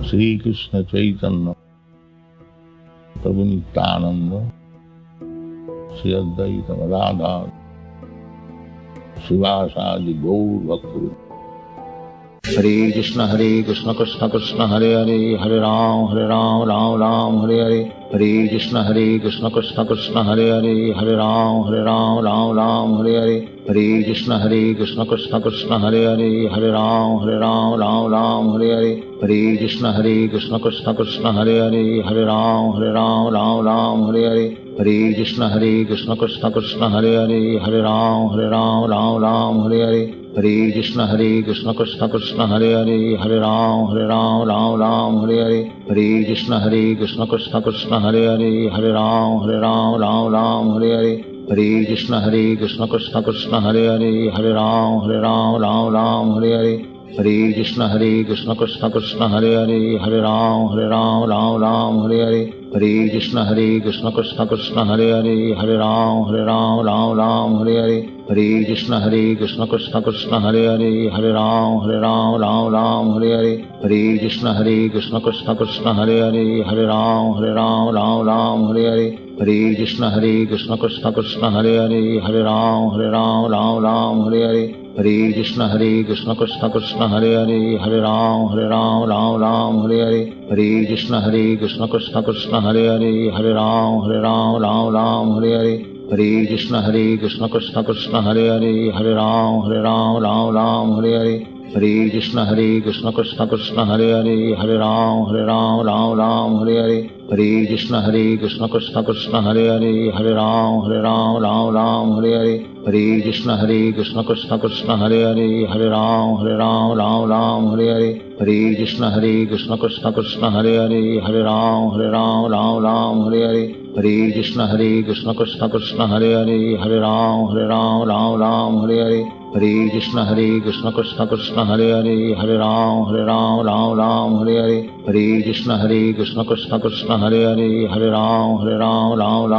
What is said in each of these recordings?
श्री कृष्ण चैतन्य प्रभु नित्यानंद श्री अद्वैत गदाधर शिवासादि गौर भक्त। हरे कृष्ण कृष्ण कृष्ण हरे हरे, हरे राम राम राम हरे हरे। हरे कृष्ण कृष्ण हरे हरे, हरे राम राम राम हरे हरे। हरे कृष्ण कृष्ण हरे हरे, हरे राम राम हरे हरे। हरे कृष्ण कृष्ण हरे हरे, हरे राम राम हरे हरे। हरे कृष्ण कृष्ण हरे हरे, हरे राम राम हरे हरे। हरे कृष्ण कृष्ण हरे हरे, हरे राम राम हरे हरे। हरे कृष्ण कृष्ण हरे हरे, हरे राम हरे हरे। हरे कृष्ण कृष्ण हरे हरे, हरे राम हरे हरे। हरे कृष्ण कृष्ण हरे हरे, हरे राम हरे हरे। हरे कृष्ण कृष्ण हरे हरे, हरे राम हरे हरे। हरे कृष्ण कृष्ण हरे हरे, हरे राम हरे हरे। हरे कृष्ण कृष्ण हरे हरे, हरे राम हरे हरे। हरे कृष्ण कृष्ण हरे हरे, हरे राम हरे हरे। हरे कृष्ण कृष्ण हरे हरे, हरे राम हरे हरे। हरे कृष्ण कृष्ण हरे हरे, हरे राम हरे हरे। हरे कृष्ण कृष्ण हरे हरे, हरे राम हरे हरे। हरे कृष्ण कृष्ण हरे हरे, हरे राम हरे हरे। हरे कृष्ण कृष्ण हरे हरे, हरे राम हरे हरे। हरे कृष्ण कृष्ण हरे हरे, हरे राम हरे हरे। हरे कृष्ण कृष्ण हरे हरे, हरे राम हरे हरे। हरे कृष्ण कृष्ण हरे हरे, हरे राम हरे हरे। हरे कृष्ण कृष्ण हरे हरे, हरे राम हरे हरे। हरे कृष्ण कृष्ण हरे हरे, हरे राम हरे हरे। हरे कृष्ण कृष्ण हरे हरे, हरे राम हरे हरे। हरे कृष्ण कृष्ण हरे हरे, हरे राम हरे हरे। हरे कृष्ण कृष्ण हरे हरे, हरे राम हरे हरे। हरे कृष्ण कृष्ण हरे हरे,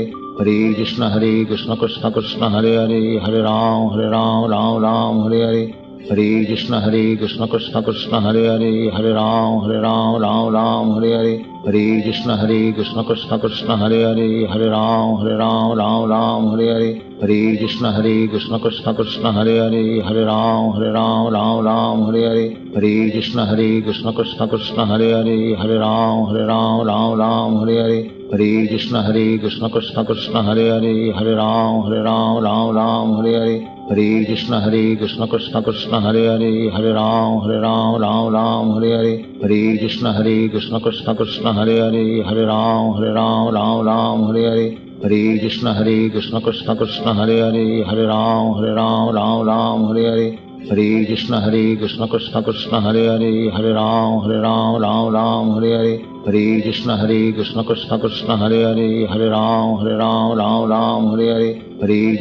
हरे राम हरे हरे। हरे कृष्ण कृष्ण हरे हरे, हरे राम हरे हरे। हरे कृष्ण कृष्ण हरे हरे, हरे राम हरे हरे। हरे कृष्ण कृष्ण हरे हरे, हरे राम हरे हरे। हरे कृष्ण कृष्ण हरे हरे, हरे राम हरे हरे। हरे कृष्ण कृष्ण हरे हरे, हरे राम हरे हरे। हरे कृष्ण कृष्ण हरे हरे, हरे राम हरे हरे। हरे कृष्ण कृष्ण हरे हरे, हरे राम हरे हरे। हरे कृष्ण कृष्ण हरे हरे, हरे राम हरे हरे। हरे कृष्ण कृष्ण हरे हरे, हरे राम हरे हरे। हरे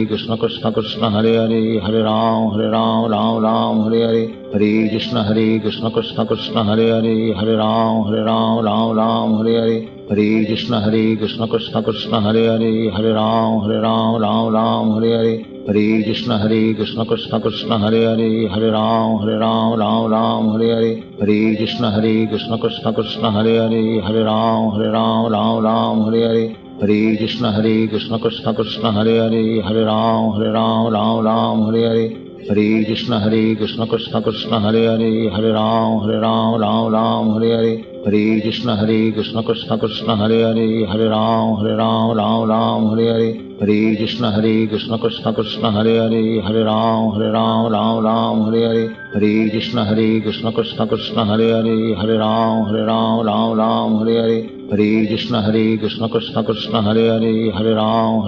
कृष्ण कृष्ण हरे हरे, हरे राम हरे हरे। हरे कृष्ण कृष्ण हरे हरे, हरे राम हरे हरे। हरे कृष्ण कृष्ण हरे हरे, हरे राम हरे हरे। हरे कृष्ण कृष्ण हरे हरे, हरे राम हरे हरे। हरे कृष्ण कृष्ण हरे हरे, हरे राम हरे हरे। हरे कृष्ण कृष्ण हरे हरे, हरे राम हरे हरे। हरे कृष्ण कृष्ण हरे हरे, हरे राम हरे हरे। हरे कृष्ण कृष्ण हरे हरे, हरे राम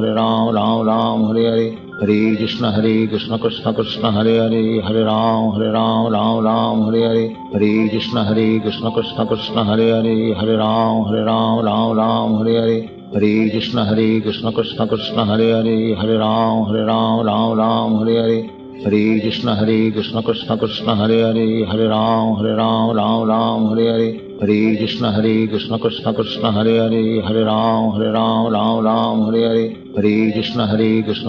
हरे हरे। हरे कृष्ण कृष्ण हरे हरे, हरे राम हरे हरे। हरे कृष्ण कृष्ण हरे हरे, हरे राम हरे हरे। हरे कृष्ण कृष्ण हरे हरे, हरे राम हरे हरे। हरे कृष्ण कृष्ण हरे हरे, हरे राम हरे हरे। हरे कृष्ण कृष्ण हरे हरे, हरे राम हरे हरे। हरे कृष्ण कृष्ण हरे हरे, हरे राम हरे हरे। हरे कृष्ण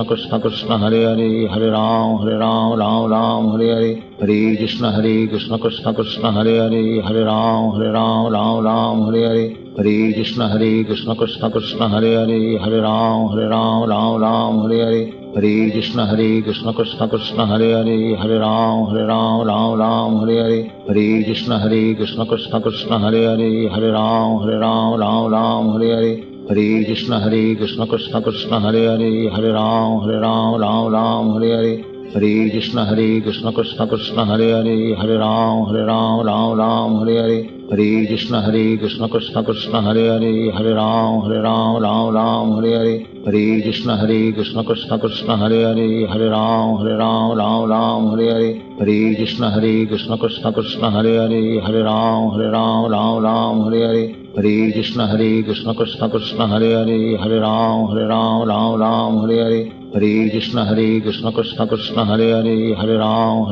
कृष्ण कृष्ण हरे हरे, हरे राम राम राम हरे हरे, हरे कृष्ण कृष्ण कृष्ण हरे हरे, हरे राम राम हरे हरे, हरे कृष्ण कृष्ण कृष्ण हरे हरे, हरे राम राम हरे हरे, हरे कृष्ण कृष्ण कृष्ण हरे हरे, हरे राम राम हरे हरे, हरे कृष्ण कृष्ण कृष्ण हरे हरे, हरे राम हरे हरे, हरे कृष्ण कृष्ण कृष्ण हरे हरे, हरे राम हरे हरे, हरे कृष्ण कृष्ण कृष्ण हरे हरे, हरे राम हरे हरे, हरे कृष्ण कृष्ण कृष्ण हरे हरे, हरे राम हरे हरे, हरे कृष्ण कृष्ण कृष्ण हरे हरे, हरे राम हरे हरे, हरे कृष्ण कृष्ण कृष्ण हरे हरे, हरे राम हरे हरे, हरे कृष्ण कृष्ण कृष्ण हरे हरे, हरे राम हरे हरे, हरे कृष्ण कृष्ण कृष्ण हरे हरे, हरे राम हरे हरे, हरे कृष्ण कृष्ण कृष्ण हरे हरे, हरे राम हरे हरे, हरे कृष्ण कृष्ण कृष्ण हरे हरे, हरे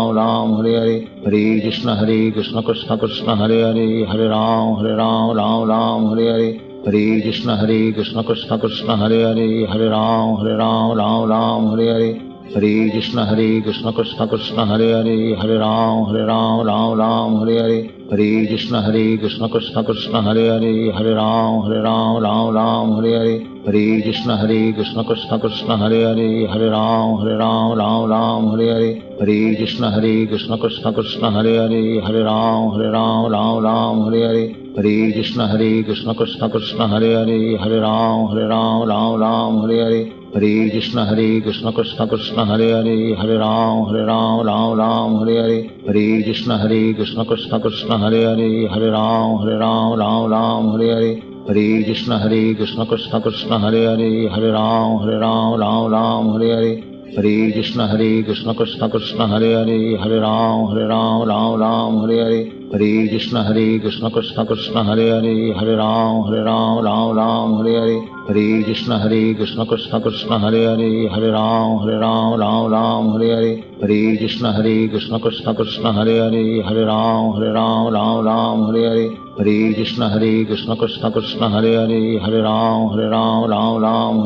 राम हरे हरे, हरे कृष्ण कृष्ण कृष्ण हरे हरे, हरे राम हरे हरे, हरे कृष्ण कृष्ण कृष्ण हरे हरे, हरे राम हरे हरे, हरे कृष्ण कृष्ण कृष्ण हरे हरे, हरे राम हरे हरे, हरे कृष्ण कृष्ण कृष्ण हरे हरे, हरे राम हरे हरे, हरे कृष्ण कृष्ण कृष्ण हरे हरे, हरे राम हरे हरे, हरे कृष्ण कृष्ण कृष्ण हरे हरे, हरे राम हरे हरे, हरे कृष्ण कृष्ण कृष्ण हरे हरे, हरे राम हरे हरे, हरे कृष्ण कृष्ण कृष्ण हरे हरे, हरे राम हरे हरे, हरे कृष्ण कृष्ण कृष्ण हरे हरे, हरे राम हरे हरे, हरे कृष्ण कृष्ण कृष्ण हरे हरे, हरे राम हरे हरे, हरे कृष्ण कृष्ण कृष्ण हरे हरे, हरे राम हरे हरे, हरे कृष्ण कृष्ण कृष्ण हरे हरे, हरे राम हरे हरे, हरे कृष्ण कृष्ण कृष्ण हरे हरे, हरे राम हरे हरे, हरे कृष्ण कृष्ण कृष्ण हरे हरे, हरे राम हरे हरे, हरे कृष्ण कृष्ण कृष्ण हरे हरे, हरे राम हरे हरे, हरे कृष्ण कृष्ण कृष्ण हरे हरे, हरे राम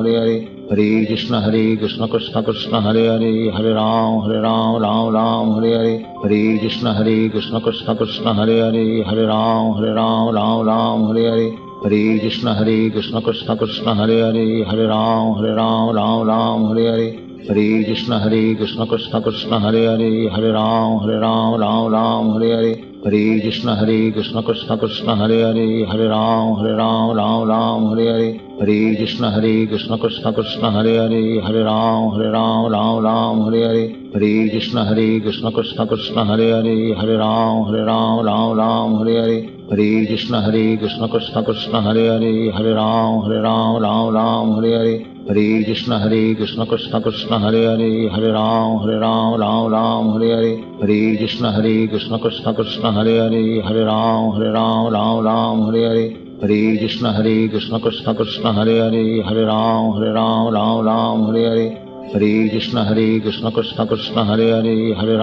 हरे हरे, हरे कृष्ण कृष्ण कृष्ण हरे हरे, हरे राम हरे हरे, हरे कृष्ण कृष्ण कृष्ण हरे हरे, हरे राम हरे हरे, हरे कृष्ण कृष्ण कृष्ण हरे हरे, हरे राम हरे हरे, हरे कृष्ण कृष्ण कृष्ण हरे हरे, हरे राम हरे हरे, हरे कृष्ण कृष्ण कृष्ण हरे हरे, हरे राम हरे हरे, हरे कृष्ण कृष्ण कृष्ण हरे हरे, हरे राम हरे हरे, हरे कृष्ण कृष्ण कृष्ण हरे हरे, हरे राम हरे हरे, हरे कृष्ण कृष्ण कृष्ण हरे हरे, हरे राम हरे हरे, हरे कृष्ण कृष्ण कृष्ण हरे हरे, हरे राम हरे हरे, हरे कृष्ण कृष्ण कृष्ण हरे हरे, हरे राम हरे हरे, हरे कृष्ण कृष्ण कृष्ण हरे हरे, हरे राम हरे हरे, हरे कृष्ण कृष्ण कृष्ण हरे हरे, हरे राम हरे हरे, हरे कृष्ण कृष्ण कृष्ण हरे हरे,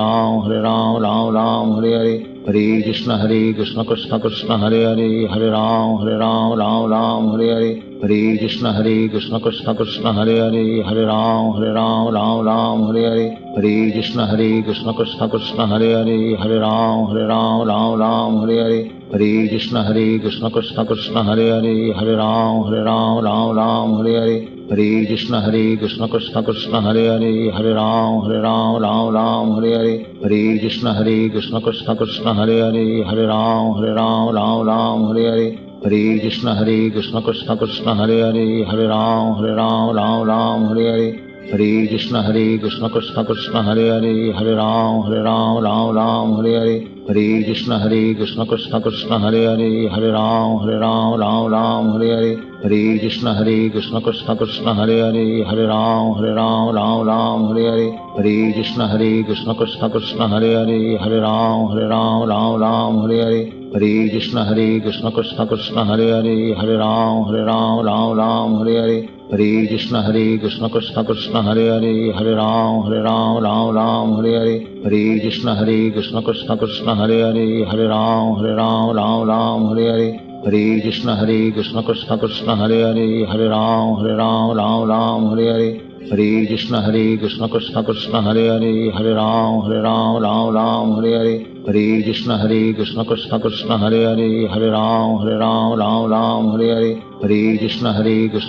हरे राम हरे हरे, हरे कृष्ण कृष्ण कृष्ण हरे हरे, हरे राम हरे हरे, हरे कृष्ण कृष्ण कृष्ण हरे हरे, हरे राम हरे हरे, हरे कृष्ण कृष्ण कृष्ण हरे हरे, हरे राम हरे हरे, हरे कृष्ण कृष्ण कृष्ण हरे हरे, हरे राम हरे हरे, हरे कृष्ण कृष्ण कृष्ण हरे हरे, हरे राम हरे हरे, हरे कृष्ण कृष्ण कृष्ण हरे हरे, हरे राम हरे हरे, हरे कृष्ण कृष्ण कृष्ण हरे हरे, हरे राम हरे हरे, हरे कृष्ण कृष्ण कृष्ण हरे हरे, हरे राम हरे हरे, हरे कृष्ण कृष्ण कृष्ण हरे हरे, हरे राम हरे हरे, हरे कृष्ण कृष्ण कृष्ण हरे हरे, हरे राम हरे हरे, हरे कृष्ण कृष्ण कृष्ण हरे हरे, हरे राम राम राम हरे हरे, हरे कृष्ण कृष्ण कृष्ण हरे हरे, हरे राम राम हरे हरे, हरे कृष्ण कृष्ण कृष्ण हरे हरे, हरे राम राम हरे हरे, हरे कृष्ण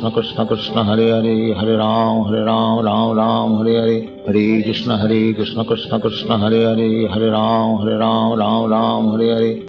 कृष्ण कृष्ण हरे हरे, हरे राम राम हरे हरे, हरे कृष्ण कृष्ण कृष्ण हरे हरे, हरे राम राम हरे हरे।